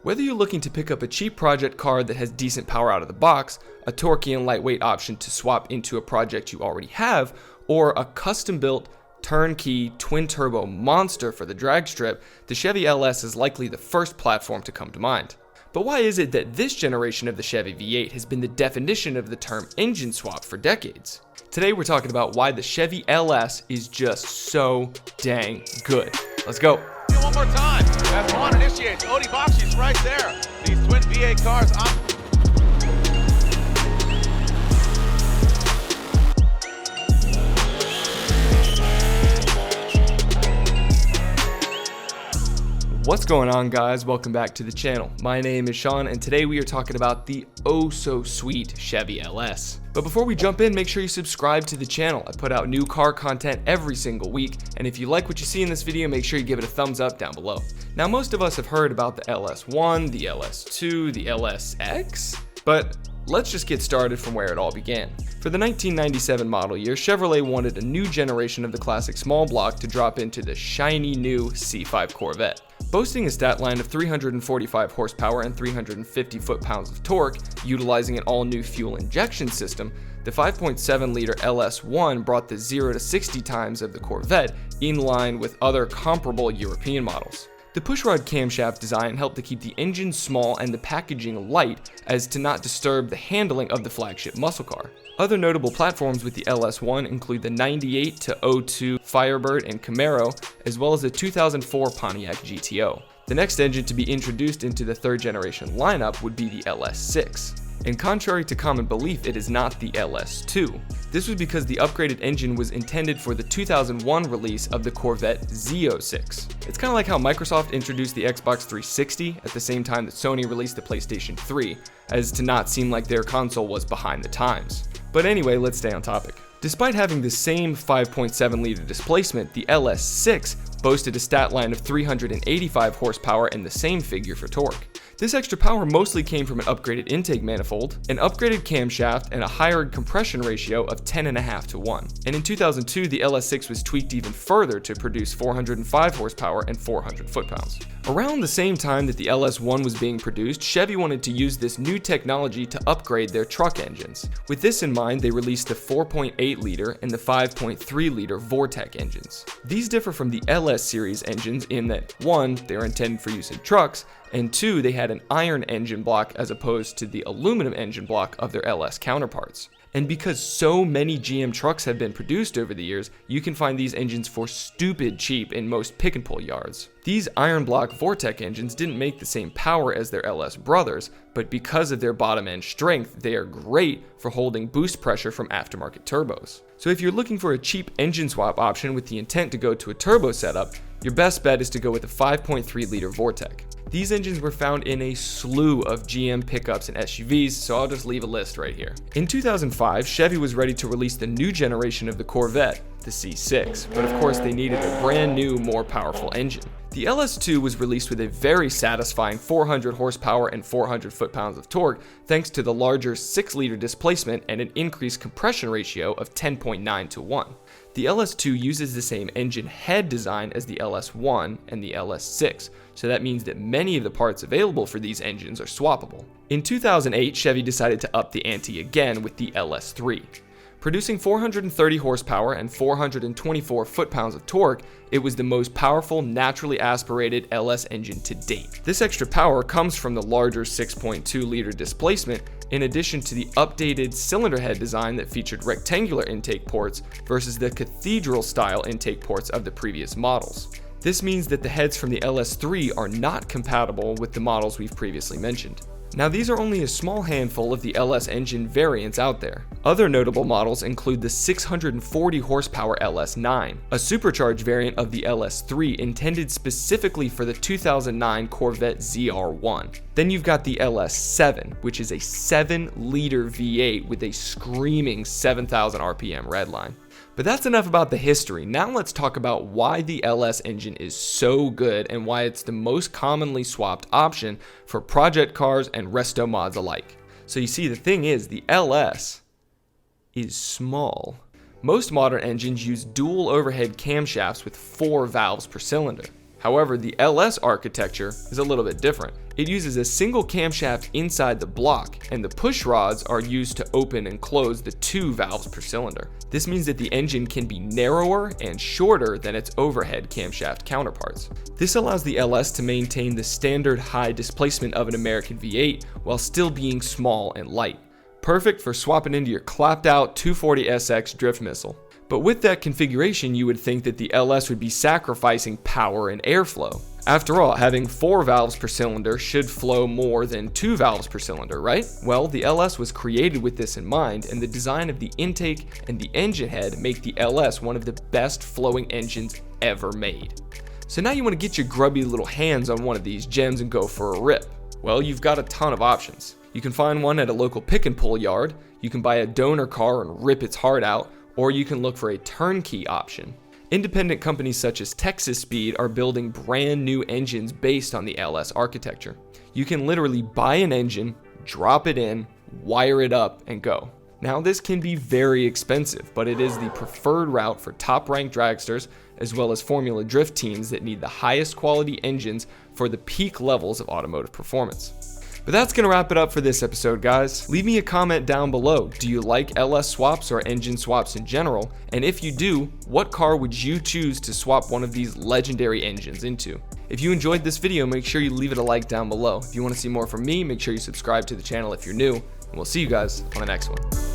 Whether you're looking to pick up a cheap project car that has decent power out of the box, a torquey and lightweight option to swap into a project you already have, or a custom-built turnkey twin-turbo monster for the drag strip, the Chevy LS is likely the first platform to come to mind. But why is it that this generation of the Chevy V8 has been the definition of the term engine swap for decades? Today we're talking about why the Chevy LS is just so dang good. Let's go. One more time. As Juan initiates, Odi Bakshi's right there. These twin V8 cars on. What's going on, guys? Welcome back to the channel. My name is Sean, and today we are talking about the oh-so-sweet Chevy LS. But before we jump in, make sure you subscribe to the channel. I put out new car content every single week, and if you like what you see in this video, make sure you give it a thumbs up down below. Now, most of us have heard about the LS1, the LS2, the LSX, but let's just get started from where it all began. For the 1997 model year, Chevrolet wanted a new generation of the classic small block to drop into the shiny new C5 Corvette. Boasting a stat line of 345 horsepower and 350 foot-pounds of torque, utilizing an all-new fuel injection system, the 5.7-liter LS1 brought the 0 to 60 times of the Corvette in line with other comparable European models. The pushrod camshaft design helped to keep the engine small and the packaging light as to not disturb the handling of the flagship muscle car. Other notable platforms with the LS1 include the 98 to 02 Firebird and Camaro, as well as the 2004 Pontiac GTO. The next engine to be introduced into the third generation lineup would be the LS6. And contrary to common belief, it is not the LS2. This was because the upgraded engine was intended for the 2001 release of the Corvette Z06. It's kind of like how Microsoft introduced the Xbox 360 at the same time that Sony released the PlayStation 3, as to not seem like their console was behind the times. But anyway, let's stay on topic. Despite having the same 5.7-liter displacement, the LS6 boasted a stat line of 385 horsepower and the same figure for torque. This extra power mostly came from an upgraded intake manifold, an upgraded camshaft, and a higher compression ratio of 10.5 to 1. And in 2002, the LS6 was tweaked even further to produce 405 horsepower and 400 foot-pounds. Around the same time that the LS1 was being produced, Chevy wanted to use this new technology to upgrade their truck engines. With this in mind, they released the 4.8-liter and the 5.3-liter Vortec engines. These differ from the LS series engines in that, 1, they are intended for use in trucks, and 2, they had an iron engine block as opposed to the aluminum engine block of their LS counterparts. And because so many GM trucks have been produced over the years, you can find these engines for stupid cheap in most pick-and-pull yards. These iron block Vortec engines didn't make the same power as their LS brothers, but because of their bottom-end strength, they are great for holding boost pressure from aftermarket turbos. So if you're looking for a cheap engine swap option with the intent to go to a turbo setup, your best bet is to go with the 5.3-liter Vortec. These engines were found in a slew of GM pickups and SUVs, so I'll just leave a list right here. In 2005, Chevy was ready to release the new generation of the Corvette, the C6, but of course they needed a brand new, more powerful engine. The LS2 was released with a very satisfying 400 horsepower and 400 foot-pounds of torque thanks to the larger 6-liter displacement and an increased compression ratio of 10.9 to 1. The LS2 uses the same engine head design as the LS1 and the LS6, so that means that many of the parts available for these engines are swappable. In 2008, Chevy decided to up the ante again with the LS3. Producing 430 horsepower and 424 foot-pounds of torque, it was the most powerful naturally aspirated LS engine to date. This extra power comes from the larger 6.2-liter displacement, in addition to the updated cylinder head design that featured rectangular intake ports versus the cathedral-style intake ports of the previous models. This means that the heads from the LS3 are not compatible with the models we've previously mentioned. Now, these are only a small handful of the LS engine variants out there. Other notable models include the 640 horsepower LS9, a supercharged variant of the LS3 intended specifically for the 2009 Corvette ZR1. Then you've got the LS7, which is a 7-liter V8 with a screaming 7,000 RPM redline. But that's enough about the history. Now let's talk about why the LS engine is so good and why it's the most commonly swapped option for project cars and resto mods alike. So you see, the thing is, the LS is small. Most modern engines use dual overhead camshafts with 4 valves per cylinder. However, the LS architecture is a little bit different. It uses a single camshaft inside the block, and the push rods are used to open and close the 2 valves per cylinder. This means that the engine can be narrower and shorter than its overhead camshaft counterparts. This allows the LS to maintain the standard high displacement of an American V8 while still being small and light. Perfect for swapping into your clapped out 240SX drift missile. But with that configuration, you would think that the LS would be sacrificing power and airflow. After all, having 4 valves per cylinder should flow more than 2 valves per cylinder, right? Well, the LS was created with this in mind, and the design of the intake and the engine head make the LS one of the best flowing engines ever made. So now you want to get your grubby little hands on one of these gems and go for a rip. Well, you've got a ton of options. You can find one at a local pick and pull yard, you can buy a donor car and rip its heart out, or you can look for a turnkey option. Independent companies such as Texas Speed are building brand new engines based on the LS architecture. You can literally buy an engine, drop it in, wire it up, and go. Now this can be very expensive, but it is the preferred route for top-ranked dragsters as well as Formula Drift teams that need the highest quality engines for the peak levels of automotive performance. But that's going to wrap it up for this episode, guys. Leave me a comment down below. Do you like LS swaps or engine swaps in general? And if you do, what car would you choose to swap one of these legendary engines into? If you enjoyed this video, make sure you leave it a like down below. If you want to see more from me, make sure you subscribe to the channel if you're new. And we'll see you guys on the next one.